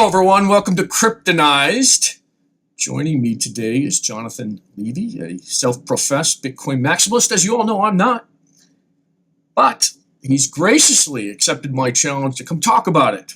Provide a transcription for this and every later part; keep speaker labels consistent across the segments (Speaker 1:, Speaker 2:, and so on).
Speaker 1: everyone. Welcome to Kryptonized. Joining me today is Jonathan Levy, a self-professed Bitcoin maximalist. As you all know, I'm not. But he's graciously accepted my challenge to come talk about it.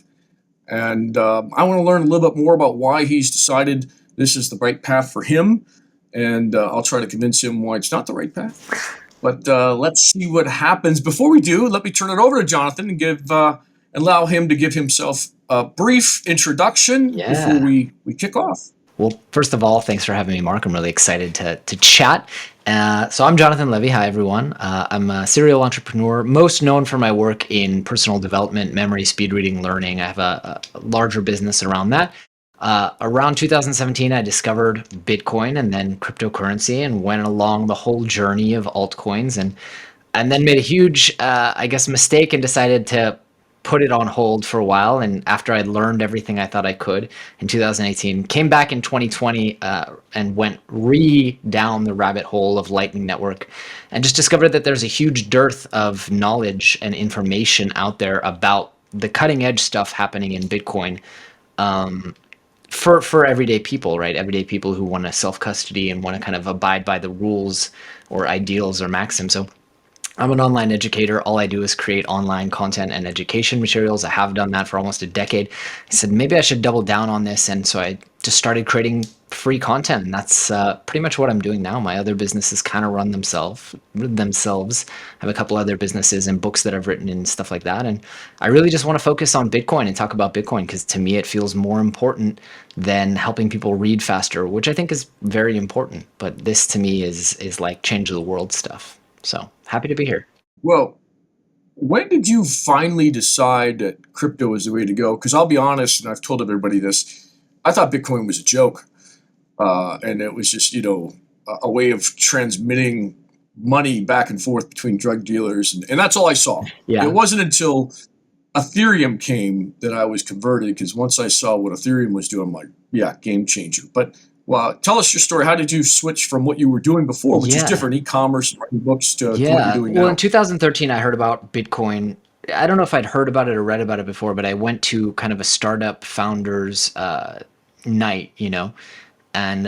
Speaker 1: And I want to learn a little bit more about why he's decided this is the right path for him. And I'll try to convince him why it's not the right path. But let's see what happens. Before we do, let me turn it over to Jonathan and allow him to give himself a brief introduction before we kick off.
Speaker 2: Well, first of all, thanks for having me, Mark. I'm really excited to chat. So I'm Jonathan Levy. Hi, everyone. I'm a serial entrepreneur, most known for my work in personal development, memory, speed reading, learning. I have a larger business around that. Around 2017, I discovered Bitcoin and then cryptocurrency and went along the whole journey of altcoins and then made a huge, mistake and decided to put it on hold for a while. And after I learned everything I thought I could in 2018, came back in 2020 and went down the rabbit hole of Lightning Network and just discovered that there's a huge dearth of knowledge and information out there about the cutting edge stuff happening in Bitcoin. For everyday people, right? Everyday people who want to self-custody and want to kind of abide by the rules or ideals or maxims. So I'm an online educator. All I do is create online content and education materials. I have done that for almost a decade. I said, maybe I should double down on this. And so I just started creating free content. And that's pretty much what I'm doing now. My other businesses kind of run themselves. I have a couple other businesses and books that I've written and stuff like that. And I really just want to focus on Bitcoin and talk about Bitcoin because to me, it feels more important than helping people read faster, which I think is very important. But this to me is like change the world stuff. So happy to be here.
Speaker 1: Well, when did you finally decide that crypto is the way to go? Because I'll be honest, and I've told everybody this, I thought Bitcoin was a joke. And it was just, a way of transmitting money back and forth between drug dealers. And that's all I saw.
Speaker 2: Yeah.
Speaker 1: It wasn't until Ethereum came that I was converted, because once I saw what Ethereum was doing, I'm like, yeah, game changer. But tell us your story. How did you switch from what you were doing before, which is different, e-commerce, writing books, to what you're doing now?
Speaker 2: Well, in 2013, I heard about Bitcoin. I don't know if I'd heard about it or read about it before, but I went to kind of a startup founders night, and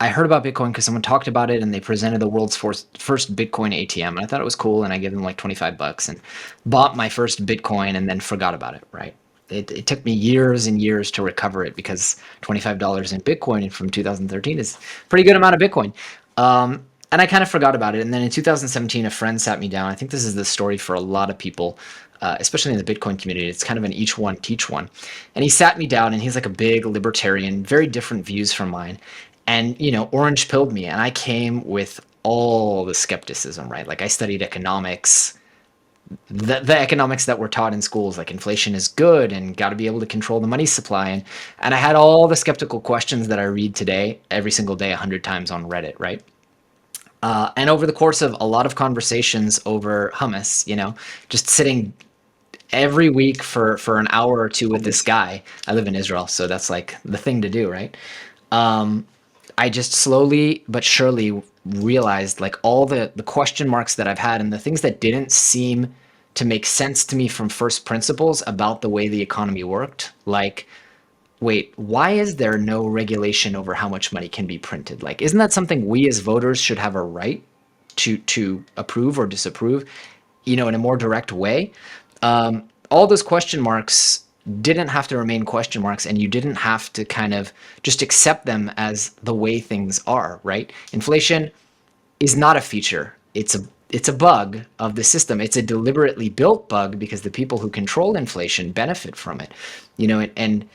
Speaker 2: I heard about Bitcoin because someone talked about it and they presented the world's first Bitcoin ATM. And I thought it was cool. And I gave them like $25 and bought my first Bitcoin and then forgot about it, right? It took me years and years to recover it because $25 in Bitcoin from 2013 is a pretty good amount of Bitcoin. And I kind of forgot about it. And then in 2017, a friend sat me down. I think this is the story for a lot of people, especially in the Bitcoin community. It's kind of an each one, teach one. And he sat me down and he's like a big libertarian, very different views from mine. And, orange pilled me. And I came with all the skepticism, right? Like I studied economics, the economics that were taught in schools, like inflation is good and got to be able to control the money supply. And I had all the skeptical questions that I read today, every single day, 100 times on Reddit, right? And over the course of a lot of conversations over hummus, just sitting every week for an hour or two with this guy. I live in Israel, so that's like the thing to do, right? I just slowly but surely realized like all the question marks that I've had and the things that didn't seem to make sense to me from first principles about the way the economy worked. Like, wait, why is there no regulation over how much money can be printed? Like, isn't that something we as voters should have a right to approve or disapprove, in a more direct way? All those question marks didn't have to remain question marks, and you didn't have to kind of just accept them as the way things are, right? Inflation is not a feature. It's a bug of the system. It's a deliberately built bug because the people who control inflation benefit from it, and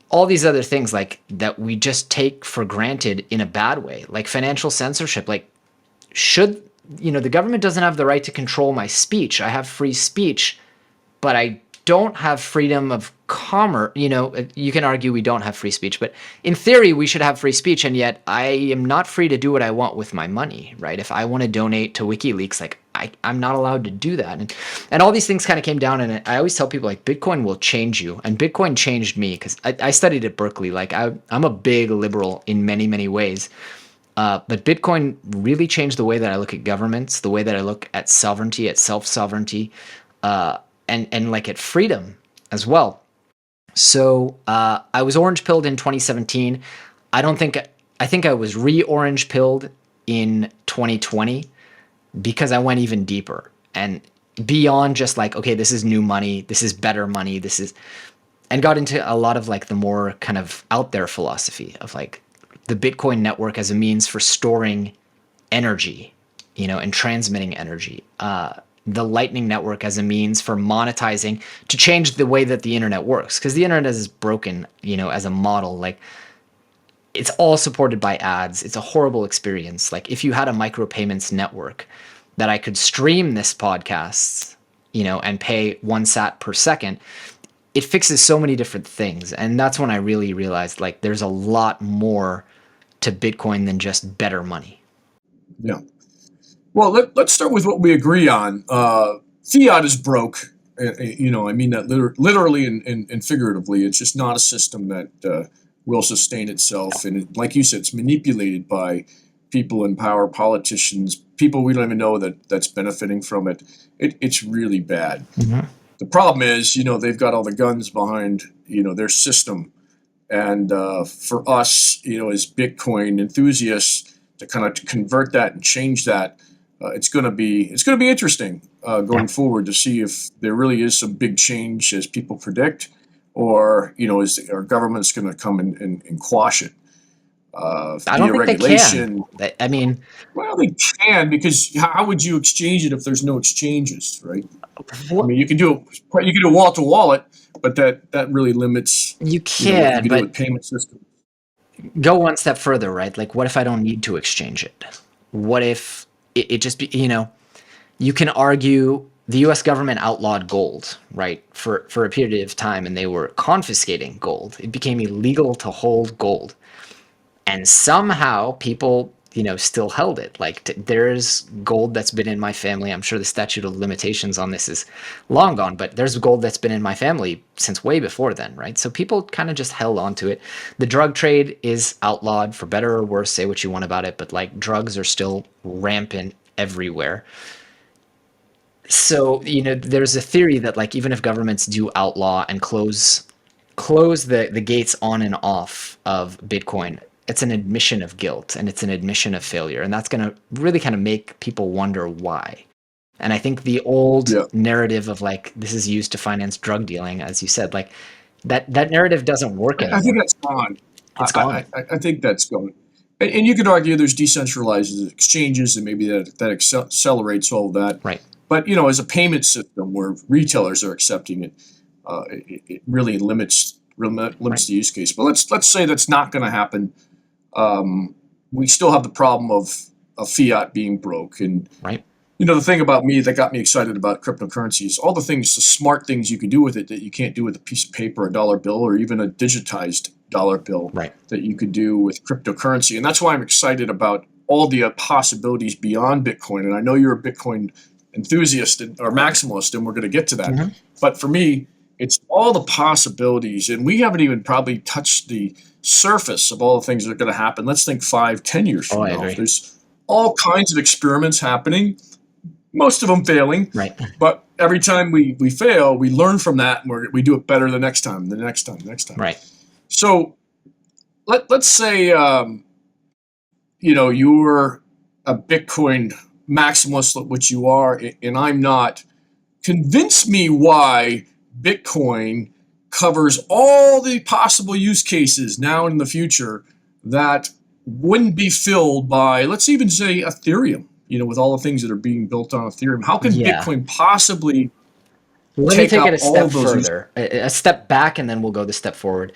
Speaker 2: all these other things like that we just take for granted in a bad way, like financial censorship. Like, should the government doesn't have the right to control my speech. I have free speech, but I don't have freedom of commerce. You can argue we don't have free speech, but in theory we should have free speech, and yet I am not free to do what I want with my money, right? If I want to donate to WikiLeaks, like I'm not allowed to do that. And all these things kind of came down, and I always tell people like Bitcoin will change you, and Bitcoin changed me because I studied at Berkeley. Like I'm a big liberal in many, many ways. But Bitcoin really changed the way that I look at governments, the way that I look at sovereignty, at self-sovereignty, and like at freedom as well. So I was orange pilled in 2017. I think I was re-orange pilled in 2020 because I went even deeper and beyond just like, okay, this is new money, this is better money, this is, and got into a lot of like the more kind of out there philosophy of like the Bitcoin network as a means for storing energy, and transmitting energy. The Lightning Network as a means for monetizing to change the way that the internet works, because the internet is broken, as a model. Like it's all supported by ads. It's a horrible experience. Like if you had a micropayments network that I could stream this podcast, and pay 1 sat per second, it fixes so many different things. And that's when I really realized like there's a lot more to Bitcoin than just better money.
Speaker 1: Yeah. Well, let's start with what we agree on. Fiat is broke. I mean that literally and figuratively. It's just not a system that will sustain itself. And like you said, it's manipulated by people in power, politicians, people we don't even know that's benefiting from it. It's really bad.
Speaker 2: Mm-hmm.
Speaker 1: The problem is, they've got all the guns behind, their system. And for us, as Bitcoin enthusiasts, to kind of convert that and change that, it's going to be interesting going forward to see if there really is some big change as people predict, or is our government's going to come and quash it
Speaker 2: I
Speaker 1: via
Speaker 2: don't think they
Speaker 1: regulation.
Speaker 2: can. I mean,
Speaker 1: Well, they can, because how would you exchange it if there's no exchanges, right? I mean, you can do wallet to wallet, but that really limits
Speaker 2: you
Speaker 1: what
Speaker 2: can,
Speaker 1: you can do
Speaker 2: but
Speaker 1: with payment systems.
Speaker 2: go one step further, right? Like, what if I don't need to exchange it? What if it just be, you can argue the US government outlawed gold, right? For a period of time, and they were confiscating gold. It became illegal to hold gold. And somehow people, still held it. Like there's gold that's been in my family. I'm sure the statute of limitations on this is long gone, but there's gold that's been in my family since way before then, right? So people kind of just held on to it. The drug trade is outlawed, for better or worse, say what you want about it, but like drugs are still rampant everywhere. So, there's a theory that like even if governments do outlaw and close the gates on and off of Bitcoin, it's an admission of guilt and it's an admission of failure. And that's going to really kind of make people wonder why. And I think the old
Speaker 1: Yeah,
Speaker 2: narrative of like, this is used to finance drug dealing, as you said, like that narrative doesn't work
Speaker 1: I think
Speaker 2: anymore.
Speaker 1: that's gone.
Speaker 2: It's gone.
Speaker 1: I think that's gone. And you could argue there's decentralized exchanges, and maybe that accelerates all of that.
Speaker 2: Right.
Speaker 1: But as a payment system where retailers are accepting it, it really limits
Speaker 2: Right.
Speaker 1: the use case. But let's say that's not going to happen. We still have the problem of fiat being broke. And
Speaker 2: Right.
Speaker 1: the thing about me that got me excited about cryptocurrency is all the smart things you can do with it that you can't do with a piece of paper, a dollar bill, or even a digitized dollar bill,
Speaker 2: Right.
Speaker 1: that you could do with cryptocurrency. And that's why I'm excited about all the possibilities beyond Bitcoin. And I know you're a Bitcoin enthusiast or maximalist, and we're going to get to that.
Speaker 2: Mm-hmm.
Speaker 1: But for me, it's all the possibilities, and we haven't even probably touched the surface of all the things that are going to happen. Let's think 5, 10 years
Speaker 2: Oh,
Speaker 1: from
Speaker 2: I
Speaker 1: now.
Speaker 2: agree.
Speaker 1: There's all kinds of experiments happening, most of them failing.
Speaker 2: Right.
Speaker 1: But every time we fail, we learn from that, and we do it better the next time, the next time, the next time.
Speaker 2: Right.
Speaker 1: So let's say you're a Bitcoin maximalist, which you are, and I'm not. Convince me why Bitcoin covers all the possible use cases now and in the future that wouldn't be filled by, let's even say, Ethereum. With all the things that are being built on Ethereum, how can
Speaker 2: Yeah.
Speaker 1: Bitcoin possibly
Speaker 2: Let me take
Speaker 1: out
Speaker 2: it a
Speaker 1: all
Speaker 2: step
Speaker 1: of those
Speaker 2: further, a step back, and then we'll go the step forward.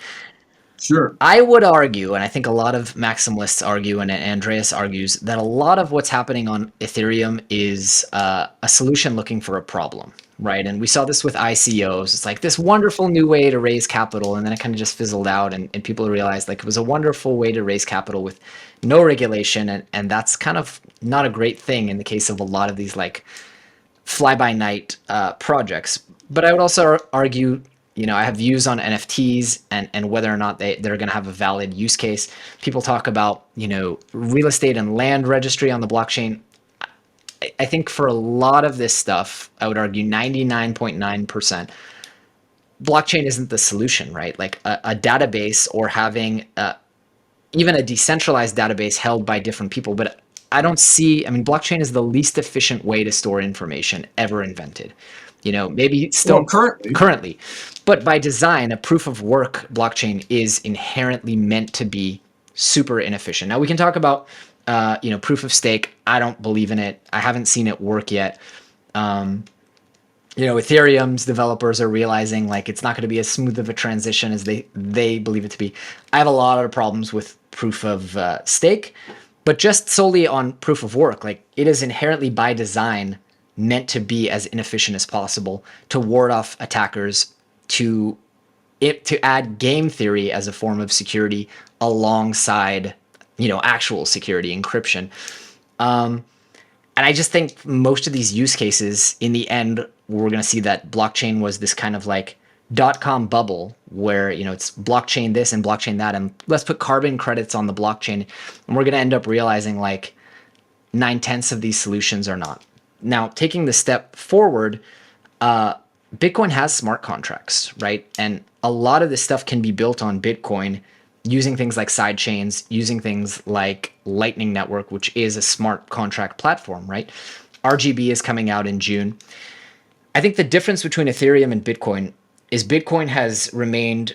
Speaker 1: Sure.
Speaker 2: I would argue, and I think a lot of maximalists argue, and Andreas argues, that a lot of what's happening on Ethereum is a solution looking for a problem, right? And we saw this with ICOs. It's like this wonderful new way to raise capital, and then it kind of just fizzled out, and people realized like it was a wonderful way to raise capital with no regulation, and that's kind of not a great thing in the case of a lot of these like fly-by-night projects. But I would also argue, I have views on NFTs and whether or not they're going to have a valid use case. People talk about, real estate and land registry on the blockchain. I think for a lot of this stuff, I would argue 99.9%, blockchain isn't the solution, right? Like a database or having even a decentralized database held by different people. But I don't see, I mean, blockchain is the least efficient way to store information ever invented. Maybe
Speaker 1: Well,
Speaker 2: still
Speaker 1: currently,
Speaker 2: currently, but by design, a proof of work blockchain is inherently meant to be super inefficient. Now we can talk about, proof of stake. I don't believe in it. I haven't seen it work yet. Ethereum's developers are realizing like it's not going to be as smooth of a transition as they believe it to be. I have a lot of problems with proof of stake, but just solely on proof of work, like it is inherently by design meant to be as inefficient as possible to ward off attackers, to add game theory as a form of security alongside actual security encryption. And I just think most of these use cases, in the end, we're going to see that blockchain was this kind of like dot-com bubble where, it's blockchain this and blockchain that, and let's put carbon credits on the blockchain. And we're going to end up realizing like 9/10 of these solutions are not. Now, taking the step forward, Bitcoin has smart contracts, right? And a lot of this stuff can be built on Bitcoin using things like side chains, using things like Lightning Network, which is a smart contract platform, right? RGB is coming out in June. I think the difference between Ethereum and Bitcoin is Bitcoin has remained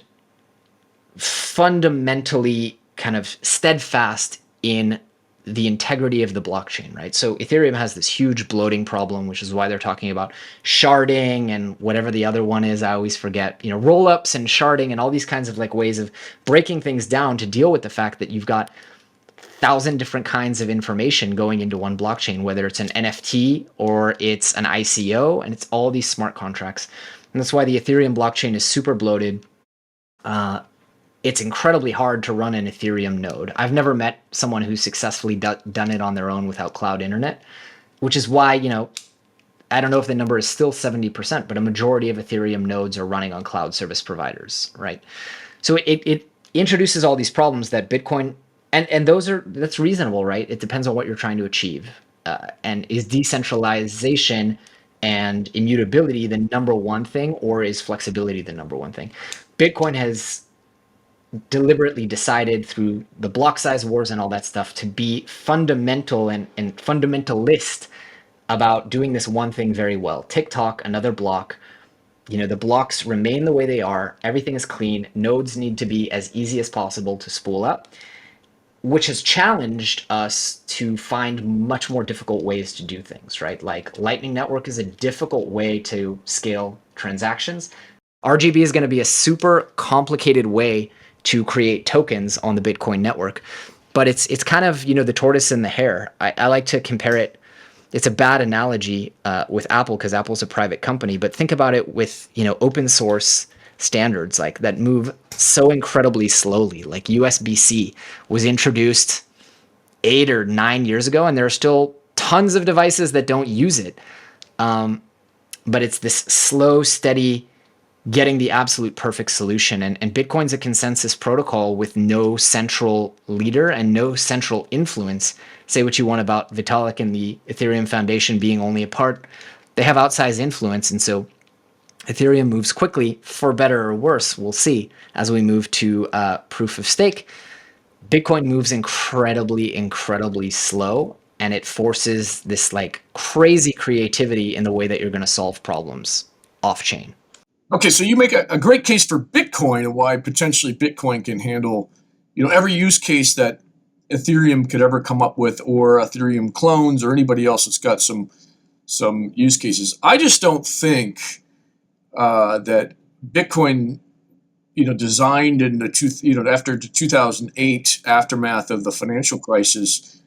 Speaker 2: fundamentally kind of steadfast in the integrity of the blockchain, right? So Ethereum has this huge bloating problem, which is why they're talking about sharding and whatever the other one is. I always forget, roll-ups and sharding and all these kinds of like ways of breaking things down to deal with the fact that you've got 1,000 different kinds of information going into one blockchain, whether it's an NFT or it's an ICO, and it's all these smart contracts. And that's why the Ethereum blockchain is super bloated. It's incredibly hard to run an Ethereum node. I've never met someone who's successfully done it on their own without cloud internet, which is why, I don't know if the number is still 70%, but a majority of Ethereum nodes are running on cloud service providers, right? So it introduces all these problems that Bitcoin, and that's reasonable, right? It depends on what you're trying to achieve. And is decentralization and immutability the number one thing, or is flexibility the number one thing? Bitcoin has deliberately decided through the block size wars and all that stuff to be fundamental and fundamentalist about doing this one thing very well. TikTok, another block, the blocks remain the way they are. Everything is clean. Nodes need to be as easy as possible to spool up, which has challenged us to find much more difficult ways to do things, right? Like Lightning Network is a difficult way to scale transactions. RGB is going to be a super complicated way to create tokens on the Bitcoin network. But it's kind of, the tortoise and the hare. I like to compare it. It's a bad analogy with Apple because Apple's a private company. But think about it with, open source standards like that move so incredibly slowly. Like USB-C was introduced 8 or 9 years ago, and there are still tons of devices that don't use it. But it's this slow, steady getting the absolute perfect solution. And Bitcoin's a consensus protocol with no central leader and no central influence. Say what you want about Vitalik and the Ethereum Foundation being only a part. They have outsized influence. And so Ethereum moves quickly, for better or worse. We'll see as we move to proof of stake. Bitcoin moves incredibly, incredibly slow. And it forces this like crazy creativity in the way that you're going to solve problems off chain.
Speaker 1: Okay, so you make a great case for Bitcoin and why potentially Bitcoin can handle, every use case that Ethereum could ever come up with, or Ethereum clones, or anybody else that's got some use cases. I just don't think that Bitcoin, designed in after the 2008 aftermath of the financial crisis,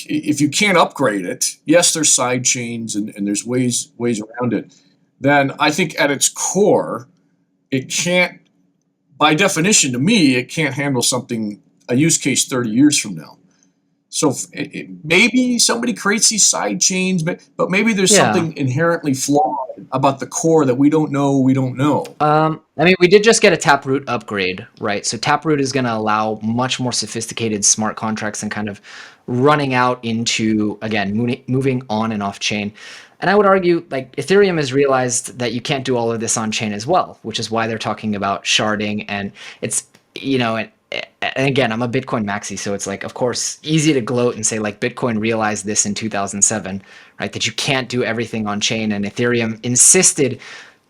Speaker 1: if you can't upgrade it, yes, there's side chains and there's ways around it. Then I think at its core, it can't, by definition to me, it can't handle a use case 30 years from now. So maybe somebody creates these side chains, but maybe there's something inherently flawed about the core that we don't know.
Speaker 2: We did just get a Taproot upgrade, right? So Taproot is going to allow much more sophisticated smart contracts and kind of running out into, again, moving on and off chain. And I would argue like Ethereum has realized that you can't do all of this on chain as well, which is why they're talking about sharding. And it's, and again, I'm a Bitcoin maxi, so it's like, of course, easy to gloat and say like Bitcoin realized this in 2007, right? That you can't do everything on chain, and Ethereum insisted.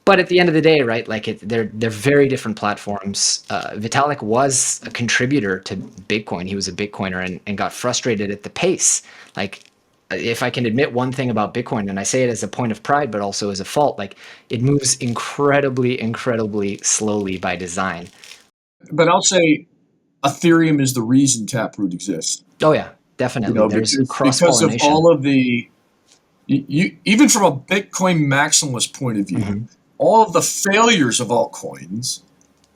Speaker 2: But at the end of the day, right? Like they're very different platforms. Vitalik was a contributor to Bitcoin. He was a Bitcoiner and got frustrated at the pace. Like, if I can admit one thing about Bitcoin, and I say it as a point of pride, but also as a fault, like it moves incredibly, incredibly slowly by design.
Speaker 1: But I'll say Ethereum is the reason Taproot exists.
Speaker 2: Oh yeah, definitely. There's cross
Speaker 1: Because of
Speaker 2: pollination.
Speaker 1: all of the, even from a Bitcoin maximalist point of view, all of the failures of altcoins,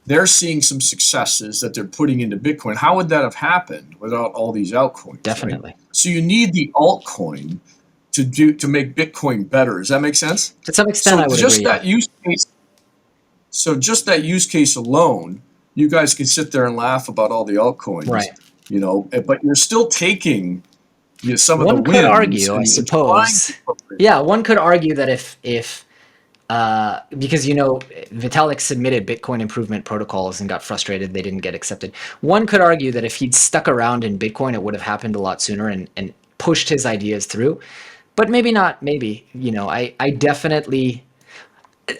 Speaker 1: they're seeing some successes that they're putting into Bitcoin. How would that have happened without all these altcoins?
Speaker 2: Definitely.
Speaker 1: Right? So you need the altcoin to make Bitcoin better. Does that make sense?
Speaker 2: To some extent, I would
Speaker 1: just
Speaker 2: agree.
Speaker 1: that use case. So just that use case alone, you guys can sit there and laugh about all the altcoins,
Speaker 2: right?
Speaker 1: But you're still taking some of the wins.
Speaker 2: One could argue, I suppose. Yeah, one could argue that if because Vitalik submitted Bitcoin improvement protocols and got frustrated they didn't get accepted. One could argue that if he'd stuck around in Bitcoin, it would have happened a lot sooner and pushed his ideas through. But maybe not. Maybe I definitely.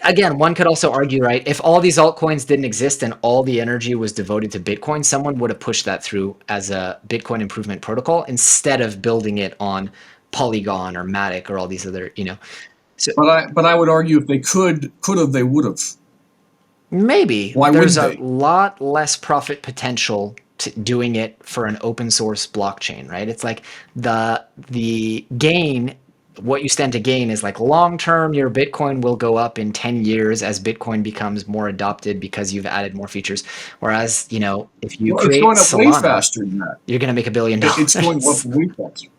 Speaker 2: Again, one could also argue, right? If all these altcoins didn't exist and all the energy was devoted to Bitcoin, someone would have pushed that through as a Bitcoin improvement protocol instead of building it on Polygon or Matic or all these other, So,
Speaker 1: but I would argue if they could have, they would have.
Speaker 2: Maybe.
Speaker 1: Why
Speaker 2: There's
Speaker 1: wouldn't
Speaker 2: a lot less profit potential to doing it for an open source blockchain, right? It's like the gain, what you stand to gain is like long term, your Bitcoin will go up in 10 years as Bitcoin becomes more adopted because you've added more features. Whereas, if you create
Speaker 1: it's going up
Speaker 2: Solana,
Speaker 1: way faster than that.
Speaker 2: You're going to make $1 billion.
Speaker 1: It's going up way faster.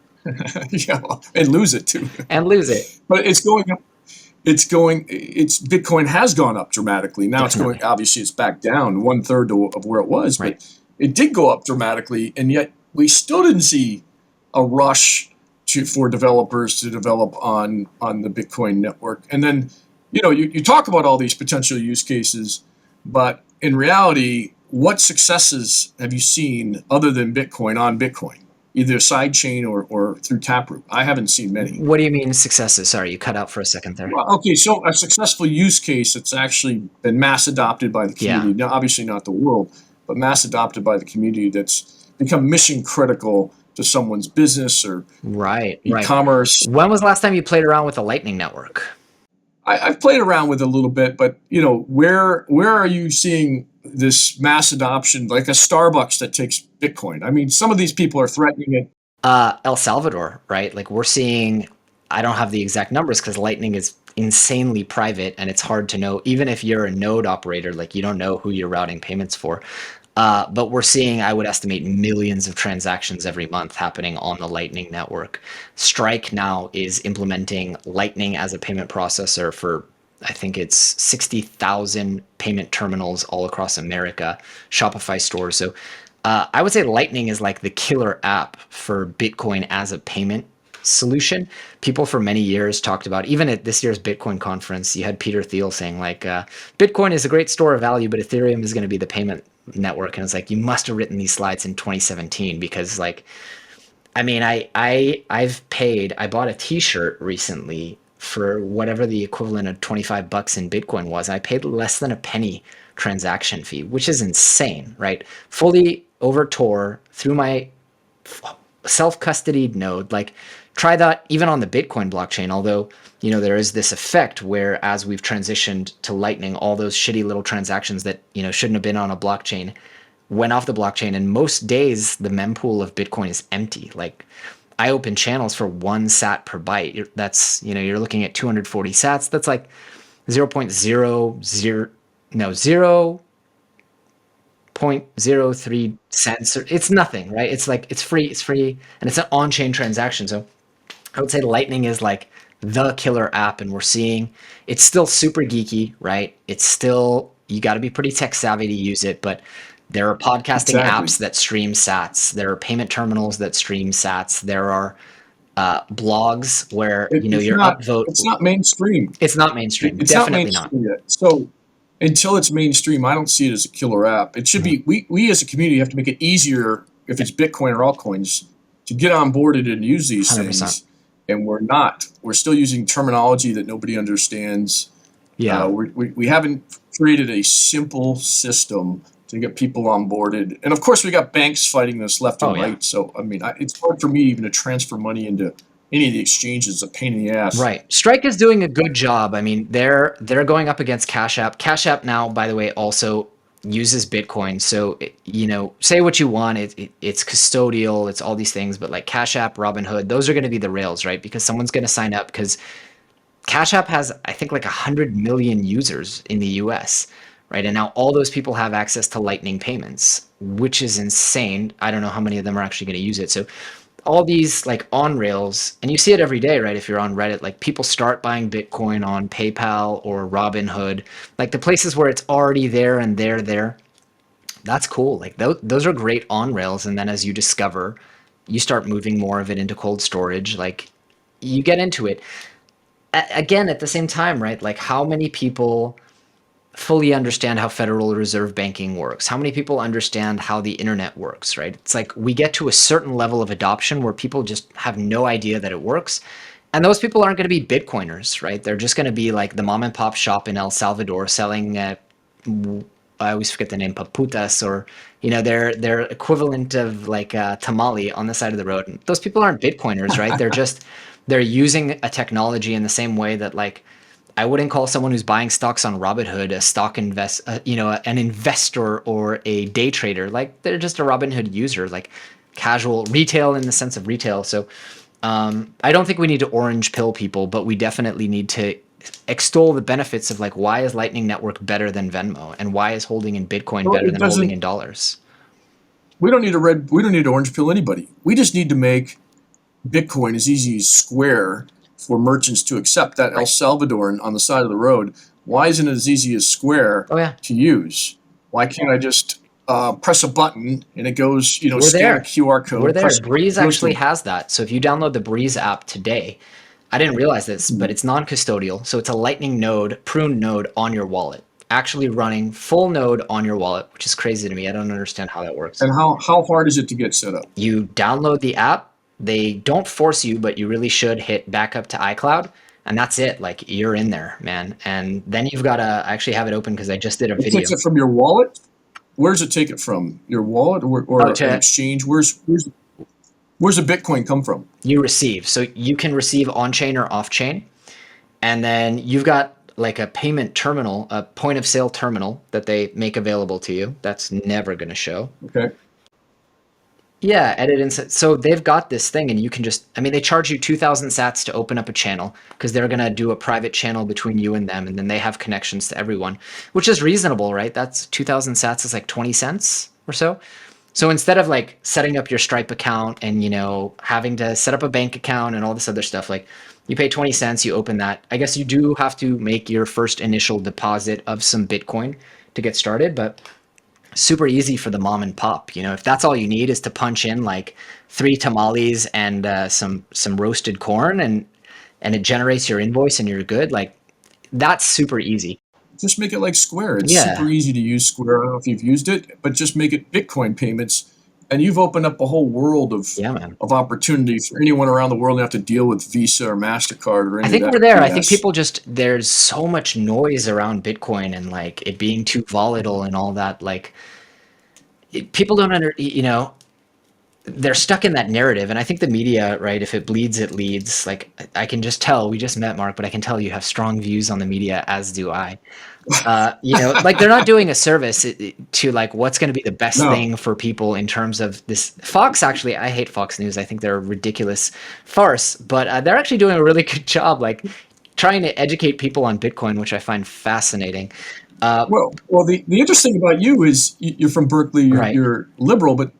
Speaker 1: And lose it too.
Speaker 2: And lose it.
Speaker 1: But it's going up. Bitcoin has gone up dramatically. Now
Speaker 2: Definitely.
Speaker 1: it's going, obviously it's back down 1/3 of where it was,
Speaker 2: right.
Speaker 1: But it did go up dramatically. And yet we still didn't see a rush for developers to develop on the Bitcoin network. And then, you talk about all these potential use cases, but in reality, what successes have you seen other than Bitcoin on Bitcoin? Either sidechain or through Taproot. I haven't seen many.
Speaker 2: What do you mean successes? Sorry, you cut out for a second there.
Speaker 1: Well, okay, so a successful use case that's actually been mass adopted by the community.
Speaker 2: Yeah.
Speaker 1: Now, obviously not the world, but mass adopted by the community that's become mission critical to someone's business or e-commerce.
Speaker 2: When was the last time you played around with the Lightning Network?
Speaker 1: I've played around with it a little bit, but where are you seeing this mass adoption, like a Starbucks that takes Bitcoin? I mean, some of these people are threatening it.
Speaker 2: El Salvador, right? Like we're seeing, I don't have the exact numbers because Lightning is insanely private and it's hard to know. Even if you're a node operator, like you don't know who you're routing payments for. But we're seeing, I would estimate, millions of transactions every month happening on the Lightning Network. Strike now is implementing Lightning as a payment processor for, I think it's 60,000 payment terminals all across America, Shopify stores. So I would say Lightning is like the killer app for Bitcoin as a payment solution. People for many years talked about, even at this year's Bitcoin conference, you had Peter Thiel saying like, Bitcoin is a great store of value, but Ethereum is going to be the payment network. And it's like, you must have written these slides in 2017 because like, I mean, I bought a t-shirt recently for whatever the equivalent of $25 in Bitcoin was. I paid less than a penny transaction fee, which is insane, right? Fully over Tor through my self-custodied node. Like, try that even on the Bitcoin blockchain, although there is this effect where as we've transitioned to Lightning, all those shitty little transactions that shouldn't have been on a blockchain went off the blockchain, and most days the mempool of Bitcoin is empty. Like, I open channels for 1 sat per byte. That's you're looking at 240 sats. That's like 0.03 cents. It's nothing, right? It's like it's free, and it's an on-chain transaction. So I would say Lightning is like the killer app, and we're seeing it's still super geeky, right? It's still, you got to be pretty tech savvy to use it, but there are podcasting apps that stream sats. There are payment terminals that stream sats. There are blogs where
Speaker 1: It, it's
Speaker 2: your
Speaker 1: not
Speaker 2: upvote.
Speaker 1: it's not mainstream.
Speaker 2: It's not mainstream,
Speaker 1: It's not
Speaker 2: definitely not.
Speaker 1: mainstream yet. So until it's mainstream, I don't see it as a killer app. It should be we as a community have to make it easier if it's Bitcoin or altcoins to get onboarded and use these
Speaker 2: 100%.
Speaker 1: things. And we're not. We're still using terminology that nobody understands.
Speaker 2: Yeah.
Speaker 1: We haven't created a simple system to get people onboarded. And of course, we got banks fighting this left and
Speaker 2: Oh, yeah.
Speaker 1: right. So, I mean, it's hard for me even to transfer money into any of the exchanges. It's a pain in the ass.
Speaker 2: Right. Strike is doing a good job. I mean, they're going up against Cash App. Cash App now, by the way, also uses Bitcoin. So, say what you want. It's custodial. It's all these things. But like Cash App, Robinhood, those are going to be the rails, right? Because someone's going to sign up because Cash App has, I think, like 100 million users in the US, right? And now all those people have access to Lightning payments, which is insane. I don't know how many of them are actually going to use it. So all these like on rails, and you see it every day, right? If you're on Reddit, like people start buying Bitcoin on PayPal or Robinhood, like the places where it's already there and they're there. That's cool. Like those are great on rails. And then as you discover, you start moving more of it into cold storage. Like you get into it. Again, at the same time, right? Like how many people fully understand how Federal Reserve banking works? How many people understand how the internet works, right? It's like we get to a certain level of adoption where people just have no idea that it works. And those people aren't going to be Bitcoiners, right? They're just going to be like the mom and pop shop in El Salvador selling, I always forget the name, paputas, or their equivalent of like a tamale on the side of the road. Those people aren't Bitcoiners, right? They're using a technology in the same way that like I wouldn't call someone who's buying stocks on Robinhood a stock an investor or a day trader. Like they're just a Robinhood user, like casual retail in the sense of retail. So I don't think we need to orange pill people, but we definitely need to extol the benefits of like why is Lightning Network better than Venmo, and why is holding in Bitcoin
Speaker 1: Well,
Speaker 2: better
Speaker 1: it
Speaker 2: than holding
Speaker 1: doesn't.
Speaker 2: in dollars.
Speaker 1: We don't need we don't need to orange pill anybody. We just need to make Bitcoin as easy as Square for merchants to accept that El
Speaker 2: Right.
Speaker 1: Salvadoran on the side of the road. Why isn't it as easy as Square
Speaker 2: Oh yeah,
Speaker 1: to use? Why can't I just press a button and it goes,
Speaker 2: we're
Speaker 1: scan a
Speaker 2: there.
Speaker 1: QR code,
Speaker 2: We're there.
Speaker 1: press
Speaker 2: Breeze
Speaker 1: goes
Speaker 2: actually
Speaker 1: to.
Speaker 2: has that. So if you download the Breeze app today, I didn't realize this, but it's non-custodial. So it's a Lightning node, pruned node on your wallet, actually running full node on your wallet, which is crazy to me. I don't understand how that works.
Speaker 1: And how hard is it to get set up?
Speaker 2: You download the app. They don't force you, but you really should hit backup to iCloud. And that's it. Like you're in there, man. And then you've got to I actually have it open because I just did a
Speaker 1: It
Speaker 2: video.
Speaker 1: takes it from your wallet. Where does it take it from? Your wallet or
Speaker 2: Oh,
Speaker 1: an exchange? Where's the Bitcoin come from?
Speaker 2: you receive. So you can receive on chain or off chain. And then you've got like a payment terminal, a point of sale terminal that they make available to you. That's never going to show.
Speaker 1: Okay.
Speaker 2: Yeah, edit instant. So they've got this thing, and you can just, I mean, they charge you 2,000 sats to open up a channel because they're going to do a private channel between you and them, and then they have connections to everyone, which is reasonable, right? That's 2,000 sats is like 20 cents or so. So instead of like setting up your Stripe account and, having to set up a bank account and all this other stuff, like you pay 20 cents, you open that. I guess you do have to make your first initial deposit of some Bitcoin to get started, but super easy for the mom and pop. If that's all you need is to punch in like 3 tamales and some roasted corn, and it generates your invoice and you're good. Like that's super easy.
Speaker 1: Just make it like Square. It's
Speaker 2: Yeah.
Speaker 1: super easy to use Square. I don't know if you've used it, but just make it Bitcoin payments, and you've opened up a whole world of
Speaker 2: Yeah, man.
Speaker 1: opportunity for anyone around the world to have to deal with Visa or MasterCard or any
Speaker 2: I think
Speaker 1: of that
Speaker 2: we're there. I think
Speaker 1: BS.
Speaker 2: people there's so much noise around Bitcoin and like it being too volatile and all that. Like people don't they're stuck in that narrative. And I think the media, right, if it bleeds, it leads. Like I can just tell, we just met, Mark, but I can tell you have strong views on the media, as do I. Like they're not doing a service to like what's going to be the best
Speaker 1: No.
Speaker 2: thing for people in terms of this. Fox, actually, I hate Fox News. I think they're a ridiculous farce, but they're actually doing a really good job, like trying to educate people on Bitcoin, which I find fascinating.
Speaker 1: Well, the interesting about you is you're from Berkeley,
Speaker 2: Right.
Speaker 1: you're liberal, but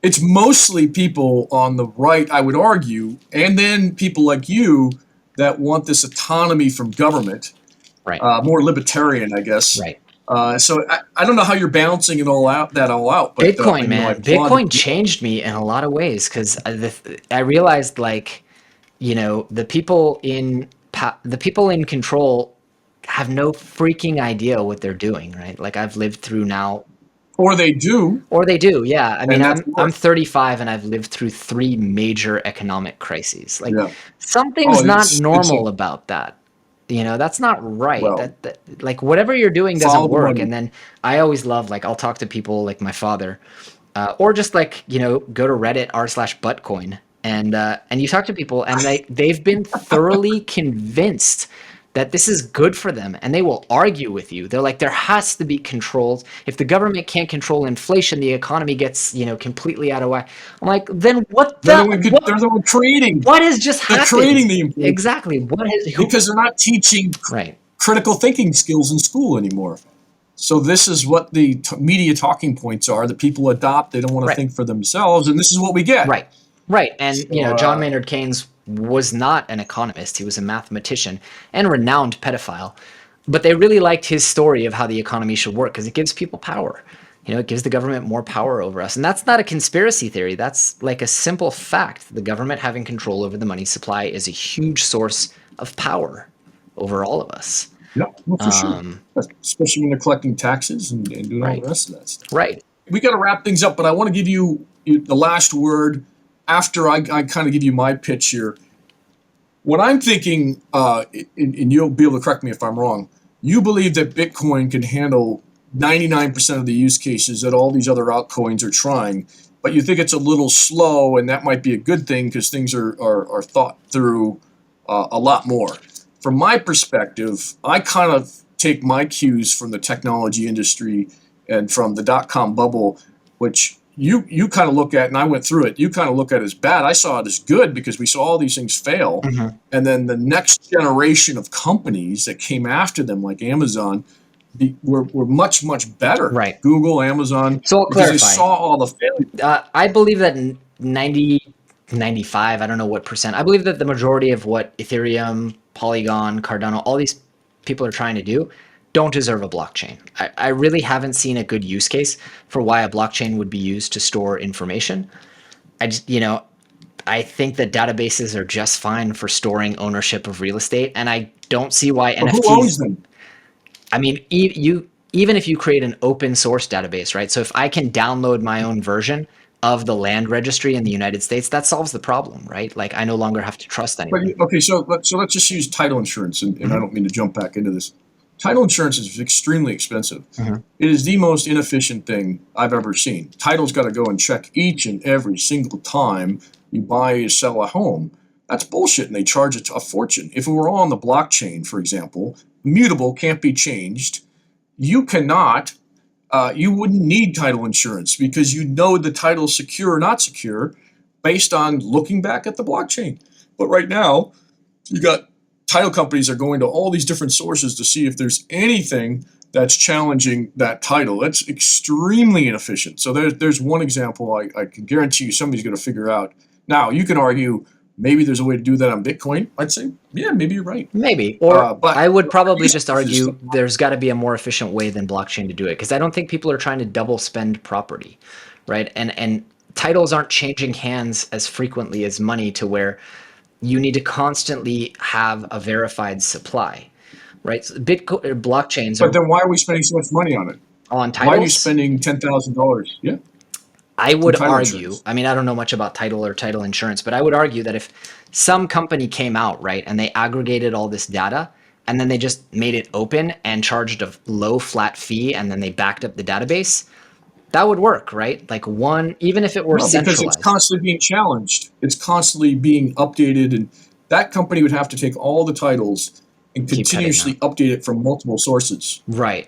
Speaker 1: it's mostly people on the right, I would argue, and then people like you that want this autonomy from government,
Speaker 2: Right.
Speaker 1: more libertarian, I guess.
Speaker 2: Right.
Speaker 1: So I don't know how you're balancing it all out. But
Speaker 2: Bitcoin,
Speaker 1: I
Speaker 2: man.
Speaker 1: applaud
Speaker 2: Bitcoin changed me in a lot of ways because I realized like the people the people in control have no freaking idea what they're doing, right? Like I've lived through now,
Speaker 1: Or they do,
Speaker 2: or they do. Yeah. I mean,
Speaker 1: and that's
Speaker 2: I'm
Speaker 1: worse.
Speaker 2: 35 and I've lived through 3 major economic crises. Like
Speaker 1: Yeah.
Speaker 2: something's
Speaker 1: Oh,
Speaker 2: not
Speaker 1: it's a
Speaker 2: normal about that. That's not right.
Speaker 1: well,
Speaker 2: That like whatever you're doing
Speaker 1: follow
Speaker 2: doesn't
Speaker 1: the
Speaker 2: work.
Speaker 1: money.
Speaker 2: And then I always love, like, I'll talk to people like my father, or just like, go to Reddit r/Buttcoin, and you talk to people, and they've been thoroughly convinced that this is good for them, and they will argue with you. They're like, there has to be controls. If the government can't control inflation, the economy gets completely out of whack. I'm like, then
Speaker 1: They're the one creating.
Speaker 2: what has just
Speaker 1: They're
Speaker 2: happened?
Speaker 1: creating the inflation
Speaker 2: Exactly. What has who?
Speaker 1: because they're not teaching
Speaker 2: Right.
Speaker 1: critical thinking skills in school anymore. So this is what the media talking points are that people adopt. They don't want to
Speaker 2: Right.
Speaker 1: think for themselves, and this is what we get.
Speaker 2: Right. Right. And
Speaker 1: So,
Speaker 2: John Maynard Keynes was not an economist. He was a mathematician and renowned pedophile. But they really liked his story of how the economy should work because it gives people power. It gives the government more power over us. And that's not a conspiracy theory. That's like a simple fact. The government having control over the money supply is a huge source of power over all of us.
Speaker 1: yeah, well, for sure.
Speaker 2: Um,
Speaker 1: Especially when they're collecting taxes and doing all
Speaker 2: Right.
Speaker 1: the rest of that stuff.
Speaker 2: right.
Speaker 1: We got to wrap things up, but I want to give you the last word after I kind of give you my pitch here. What I'm thinking, and you'll be able to correct me if I'm wrong, you believe that Bitcoin can handle 99% of the use cases that all these other altcoins are trying, but you think it's a little slow, and that might be a good thing because things are thought through a lot more. From my perspective, I kind of take my cues from the technology industry and from the dot-com bubble, which you kind of look at, and I went through it, you kind of look at it as bad. I saw it as good because we saw all these things fail.
Speaker 2: Mhm.
Speaker 1: And then the next generation of companies that came after them, like Amazon, were much, much better.
Speaker 2: Right.
Speaker 1: Google, Amazon,
Speaker 2: So I'll
Speaker 1: because they
Speaker 2: clarify.
Speaker 1: saw all the failure.
Speaker 2: I believe that 90, 95, I don't know what percent. I believe that the majority of what Ethereum, Polygon, Cardano, all these people are trying to do don't deserve a blockchain. I really haven't seen a good use case for why a blockchain would be used to store information. I just, I think that databases are just fine for storing ownership of real estate, and I don't see why
Speaker 1: But
Speaker 2: NFTs.
Speaker 1: who owns them?
Speaker 2: I mean, even if you create an open source database, right? So if I can download my own version of the land registry in the United States, that solves the problem, right? Like I no longer have to trust
Speaker 1: But
Speaker 2: anyone.
Speaker 1: okay, so let's just use title insurance, and I don't mean to jump back into this. Title insurance is extremely expensive.
Speaker 2: Mhm.
Speaker 1: It is the most inefficient thing I've ever seen. Title's got to go and check each and every single time you buy or sell a home. That's bullshit, and they charge a fortune. If it were all on the blockchain, for example, mutable, can't be changed, you cannot, you wouldn't need title insurance because you know the title's secure or not secure based on looking back at the blockchain. But right now, you got title companies are going to all these different sources to see if there's anything that's challenging that title. That's extremely inefficient. So there's one example I can guarantee you somebody's going to figure out. Now, you can argue maybe there's a way to do that on Bitcoin. I'd say, yeah, maybe you're right.
Speaker 2: Maybe. Or
Speaker 1: But
Speaker 2: I would probably
Speaker 1: use
Speaker 2: just
Speaker 1: cases,
Speaker 2: argue there's got to be a more efficient way than blockchain to do it, because I don't think people are trying to double spend property, right? And titles aren't changing hands as frequently as money to where you need to constantly have a verified supply, right? So Bitcoin blockchains
Speaker 1: but
Speaker 2: are
Speaker 1: then why are we spending so much money on it?
Speaker 2: on
Speaker 1: Why are you
Speaker 2: titles.
Speaker 1: spending $10,000? Yeah,
Speaker 2: I would
Speaker 1: title
Speaker 2: argue,
Speaker 1: insurance.
Speaker 2: I mean, I don't know much about title or title insurance, but I would argue that if some company came out, right, and they aggregated all this data and then they just made it open and charged a low flat fee and then they backed up the database, that would work, right? Like even if it were
Speaker 1: No, because it's
Speaker 2: centralized.
Speaker 1: constantly being challenged. It's constantly being updated, and that company would have to take all the titles and
Speaker 2: Keep cutting
Speaker 1: continuously update it from multiple sources.
Speaker 2: Right.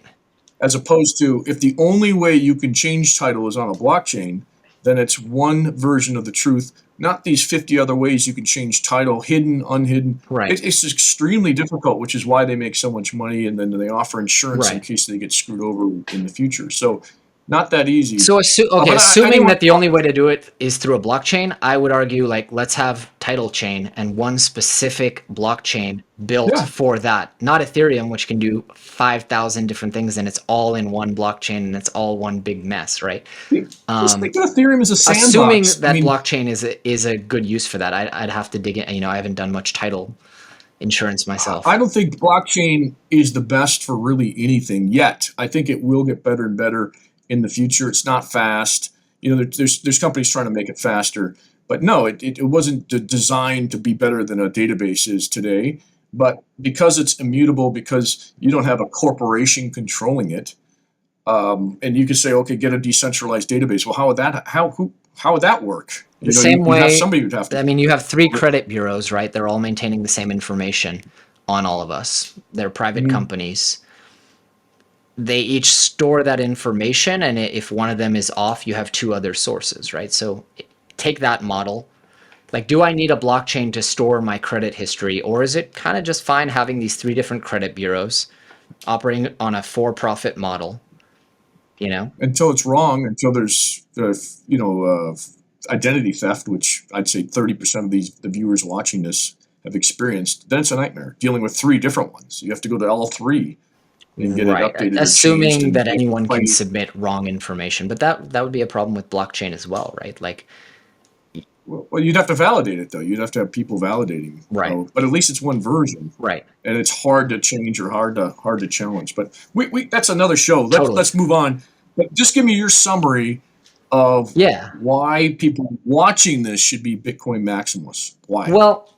Speaker 1: As opposed to if the only way you can change title is on a blockchain, then it's one version of the truth, not these 50 other ways you can change title, hidden, unhidden.
Speaker 2: Right.
Speaker 1: It's extremely difficult, which is why they make so much money, and then they offer insurance in
Speaker 2: Right.
Speaker 1: case they get screwed over in the future. So not that easy.
Speaker 2: So okay,
Speaker 1: But I
Speaker 2: assuming
Speaker 1: didn't want
Speaker 2: that the only way to do it is through a blockchain, I would argue like let's have title chain and one specific blockchain built
Speaker 1: yeah.
Speaker 2: for that, not Ethereum, which can do 5,000 different things and it's all in one blockchain and it's all one big mess, right?
Speaker 1: Just think of Ethereum as a
Speaker 2: Assuming
Speaker 1: sandbox. I
Speaker 2: that
Speaker 1: mean,
Speaker 2: blockchain is a good use for that, I'd have to dig in. You know, I haven't done much title insurance myself.
Speaker 1: I don't think blockchain is the best for really anything yet. I think it will get better and better in the future. It's not fast. You know, there's companies trying to make it faster, but no, it wasn't designed to be better than a database is today. But because it's immutable, because you don't have a corporation controlling it, and you could say, okay, get a decentralized database. Well, how would that work?
Speaker 2: The
Speaker 1: You know,
Speaker 2: same
Speaker 1: you have
Speaker 2: way,
Speaker 1: somebody would have to.
Speaker 2: I mean, you have 3 credit bureaus, right? They're all maintaining the same information on all of us. They're private
Speaker 1: Mhm.
Speaker 2: companies. They each store that information, and if one of them is off, you have 2 other sources, right? So take that model. Like, do I need a blockchain to store my credit history, or is it kind of just fine having these 3 different credit bureaus operating on a for-profit model? You know,
Speaker 1: Until it's wrong, until there's identity theft, which I'd say 30% of the viewers watching this have experienced, then it's a nightmare dealing with 3 different ones. You have to go to all 3 and get it
Speaker 2: right?
Speaker 1: updated or changed,
Speaker 2: Assuming
Speaker 1: and
Speaker 2: that
Speaker 1: you have to
Speaker 2: anyone can
Speaker 1: fight.
Speaker 2: submit wrong information, but that would be a problem with blockchain as well, right? Like,
Speaker 1: Well, you'd have to validate it though. You'd have to have people validating.
Speaker 2: right,
Speaker 1: But at least it's one version,
Speaker 2: right,
Speaker 1: and it's hard to change or hard to challenge. But we that's another show.
Speaker 2: totally.
Speaker 1: Let's move on. But just give me your summary of
Speaker 2: Yeah.
Speaker 1: why people watching this should be Bitcoin maximalists. Why?
Speaker 2: Well,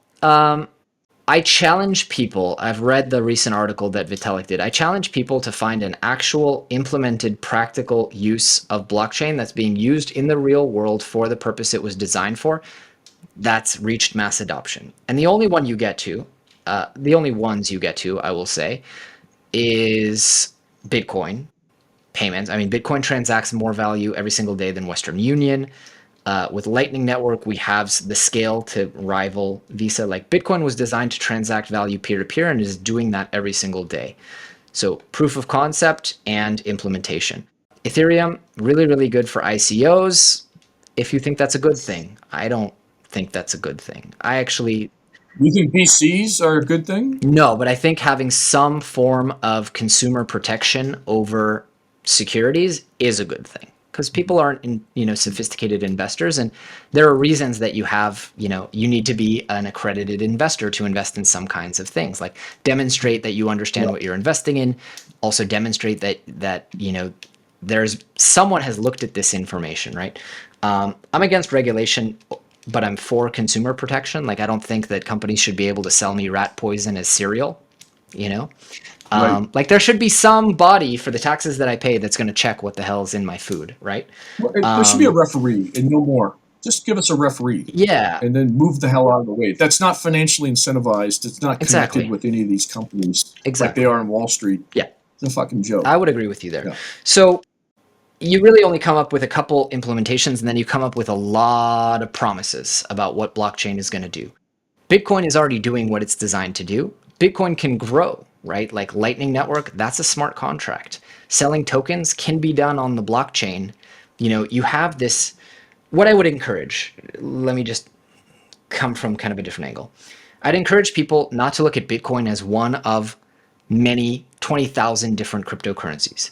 Speaker 2: I challenge people. I've read the recent article that Vitalik did. I challenge people to find an actual implemented practical use of blockchain that's being used in the real world for the purpose it was designed for, that's reached mass adoption. And the only one you get to, the only ones you get to, I will say, is Bitcoin payments. I mean, Bitcoin transacts more value every single day than Western Union. With Lightning Network, we have the scale to rival Visa. Like, Bitcoin was designed to transact value peer to peer and is doing that every single day. So proof of concept and implementation. Ethereum, really, really good for ICOs. If you think that's a good thing, I don't think that's a good thing. I actually,
Speaker 1: You think VCs are a good thing?
Speaker 2: no, but I think having some form of consumer protection over securities is a good thing because people aren't sophisticated investors, and there are reasons that you need to be an accredited investor to invest in some kinds of things, like demonstrate that you understand
Speaker 1: Yeah.
Speaker 2: what you're investing in, also demonstrate that there's someone has looked at this information, right? I'm against regulation, but I'm for consumer protection. Like, I don't think that companies should be able to sell me rat poison as cereal, you know?
Speaker 1: Right.
Speaker 2: Like, there should be some body for the taxes that I pay that's going to check what the hell is in my food, right?
Speaker 1: Well, there should be a referee and no more. Just give us a referee
Speaker 2: Yeah,
Speaker 1: and then move the hell out of the way. That's not financially incentivized. It's not connected
Speaker 2: exactly.
Speaker 1: with any of these companies like
Speaker 2: Exactly.
Speaker 1: they are in Wall Street.
Speaker 2: Yeah,
Speaker 1: It's a fucking joke.
Speaker 2: I would agree with you there.
Speaker 1: Yeah.
Speaker 2: So you really only come up with a couple implementations, and then you come up with a lot of promises about what blockchain is going to do. Bitcoin is already doing what it's designed to do. Bitcoin can grow, right? Like Lightning Network, that's a smart contract. Selling tokens can be done on the blockchain. You have this. What I would encourage, let me just come from kind of a different angle. I'd encourage people not to look at Bitcoin as one of many 20,000 different cryptocurrencies.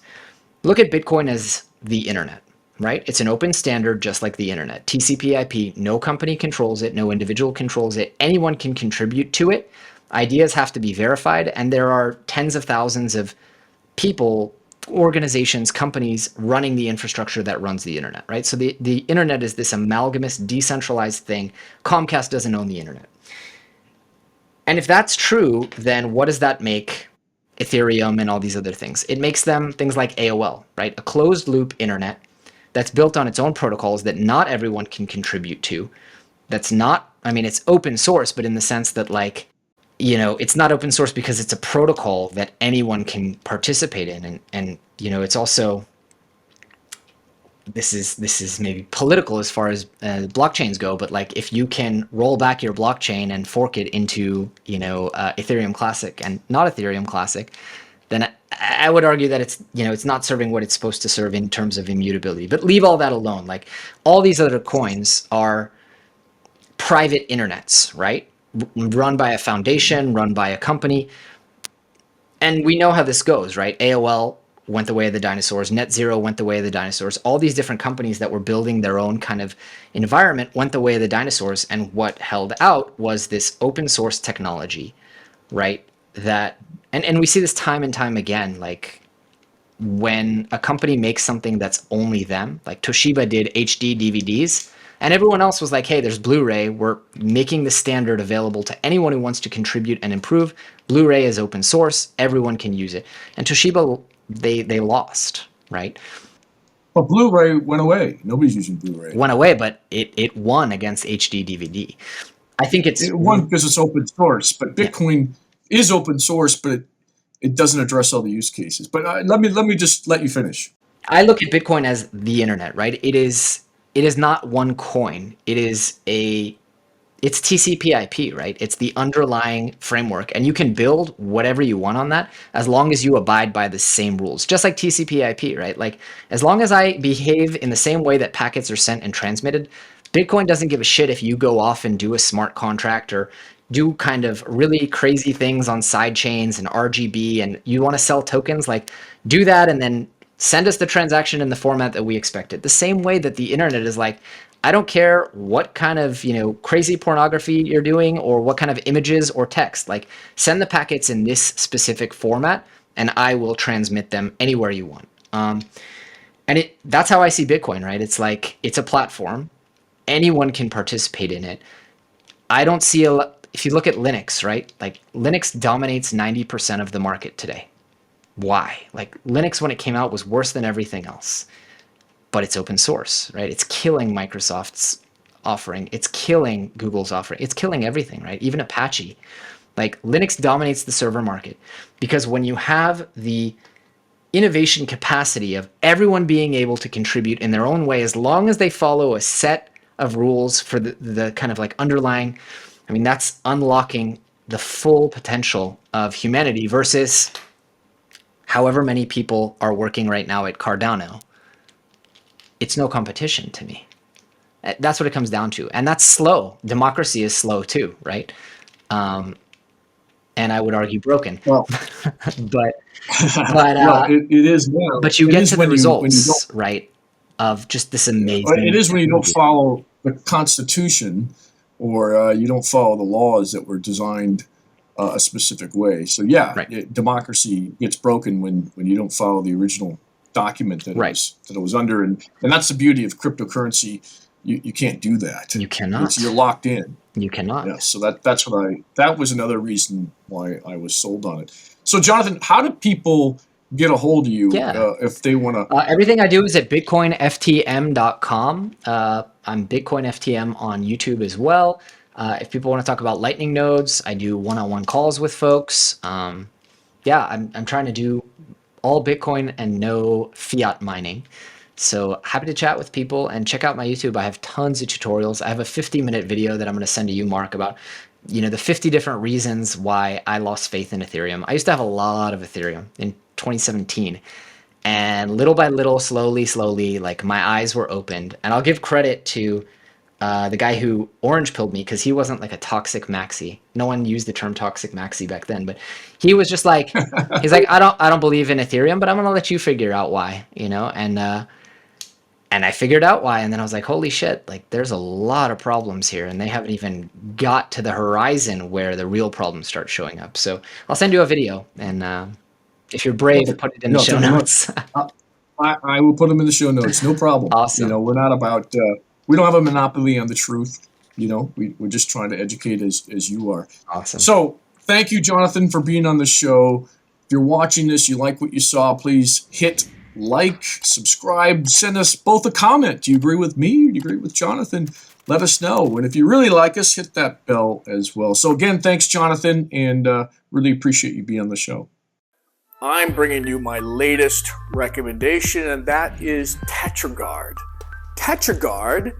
Speaker 2: Look at Bitcoin as the internet, right? It's an open standard just like the internet. TCP/IP, no company controls it, no individual controls it. Anyone can contribute to it. Ideas have to be verified, and there are tens of thousands of people, organizations, companies running the infrastructure that runs the internet, right? So the internet is this amalgamous, decentralized thing. Comcast doesn't own the internet. And if that's true, then what does that make Ethereum and all these other things? It makes them things like AOL, right? A closed loop internet that's built on its own protocols that not everyone can contribute to. That's not, I mean, it's open source, but in the sense that, like, it's not open source because it's a protocol that anyone can participate in. And it's also, this is maybe political as far as blockchains go, but like, if you can roll back your blockchain and fork it into Ethereum Classic and not Ethereum Classic, then I would argue that it's not serving what it's supposed to serve in terms of immutability. But leave all that alone. Like all these other coins are private internets, right? Run by a foundation, run by a company. And we know how this goes, right? AOL went the way of the dinosaurs. Net Zero went the way of the dinosaurs. All these different companies that were building their own kind of environment went the way of the dinosaurs. And what held out was this open source technology, right? And we see this time and time again, like when a company makes something that's only them, like Toshiba did HD DVDs, and everyone else was like, hey, there's Blu-ray. We're making the standard available to anyone who wants to contribute and improve. Blu-ray is open source. Everyone can use it. And Toshiba, they lost, right?
Speaker 1: But Blu-ray went away. Nobody's using Blu-ray.
Speaker 2: Went away, but it won against HD DVD. I think
Speaker 1: It won because it's open source, but Bitcoin is open source, but it doesn't address all the use cases. But let me just let you finish.
Speaker 2: I look at Bitcoin as the internet, right? It is not one coin. It's TCP/IP, right? It's the underlying framework, and you can build whatever you want on that as long as you abide by the same rules. Just like TCP/IP, right? Like as long as I behave in the same way that packets are sent and transmitted, Bitcoin doesn't give a shit if you go off and do a smart contract or do kind of really crazy things on side chains and RGB, and you want to sell tokens, like do that and then send us the transaction in the format that we expected. The same way that the internet is like, I don't care what kind of, crazy pornography you're doing or what kind of images or text, like send the packets in this specific format and I will transmit them anywhere you want. And that's how I see Bitcoin, right? It's like, it's a platform. Anyone can participate in it. I don't see if you look at Linux, right? Like Linux dominates 90% of the market today. Why? Like Linux, when it came out, was worse than everything else, but it's open source, right? It's killing Microsoft's offering. It's killing Google's offering. It's killing everything, right? Even Apache. Like Linux dominates the server market because when you have the innovation capacity of everyone being able to contribute in their own way, as long as they follow a set of rules for the kind of like underlying, that's unlocking the full potential of humanity versus however many people are working right now at Cardano. It's no competition to me. That's what it comes down to. And that's slow. Democracy is slow too, right? And I would argue broken.
Speaker 1: Well,
Speaker 2: but
Speaker 1: it is now.
Speaker 2: But you get to the results, right, of just this amazing.
Speaker 1: It is when you don't follow the Constitution or you don't follow the laws that were designed a specific way. So democracy gets broken when you don't follow the original document that it was under, and that's the beauty of cryptocurrency. You can't do that.
Speaker 2: You cannot.
Speaker 1: You're locked in.
Speaker 2: You cannot.
Speaker 1: Yeah. So that was another reason why I was sold on it. So Jonathan, how do people get a hold of you if they want to?
Speaker 2: Everything I do is at bitcoinftm.com. I'm Bitcoin FTM on YouTube as well. If people want to talk about Lightning nodes, I do one-on-one calls with folks. I'm trying to do all Bitcoin and no fiat mining. So happy to chat with people and check out my YouTube. I have tons of tutorials. I have a 50-minute video that I'm going to send to you, Mark, about the 50 different reasons why I lost faith in Ethereum. I used to have a lot of Ethereum in 2017. And little by little, slowly, like my eyes were opened. And I'll give credit to the guy who orange pilled me because he wasn't like a toxic maxi. No one used the term toxic maxi back then, but he was just like, he's like, I don't believe in Ethereum, but I'm gonna let you figure out why, and I figured out why, and then I was like, holy shit, like there's a lot of problems here, and they haven't even got to the horizon where the real problems start showing up. So I'll send you a video, and if you're brave, put it in the show notes.
Speaker 1: I will put them in the show notes, no problem.
Speaker 2: Awesome.
Speaker 1: We're not about. We don't have a monopoly on the truth. We're just trying to educate as you are.
Speaker 2: Awesome.
Speaker 1: So thank you, Jonathan, for being on the show. If you're watching this, you like what you saw, please hit like, subscribe, send us both a comment. Do you agree with me? Do you agree with Jonathan? Let us know. And if you really like us, hit that bell as well. So again, thanks, Jonathan, and really appreciate you being on the show. I'm bringing you my latest recommendation, and that is Tetraguard. Tetraguard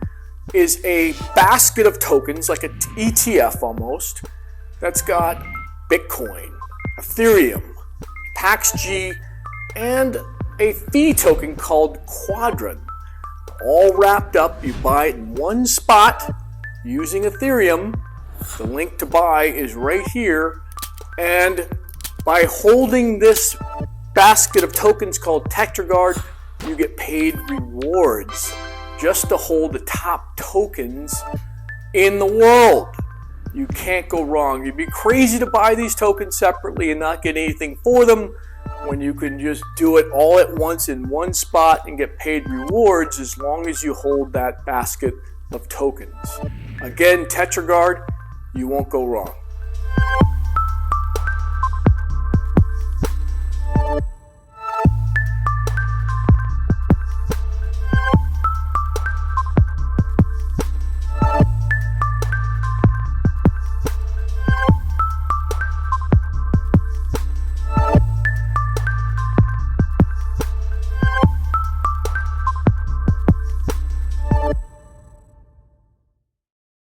Speaker 1: is a basket of tokens, like an ETF almost, that's got Bitcoin, Ethereum, PaxG,
Speaker 3: and a fee token called Quadron. All wrapped up, you buy it in one spot using Ethereum. The link to buy is right here, and by holding this basket of tokens called Tetraguard, you get paid rewards just to hold the top tokens in the world. You can't go wrong. You'd be crazy to buy these tokens separately and not get anything for them when you can just do it all at once in one spot and get paid rewards as long as you hold that basket of tokens. Again, Tetraguard, you won't go wrong.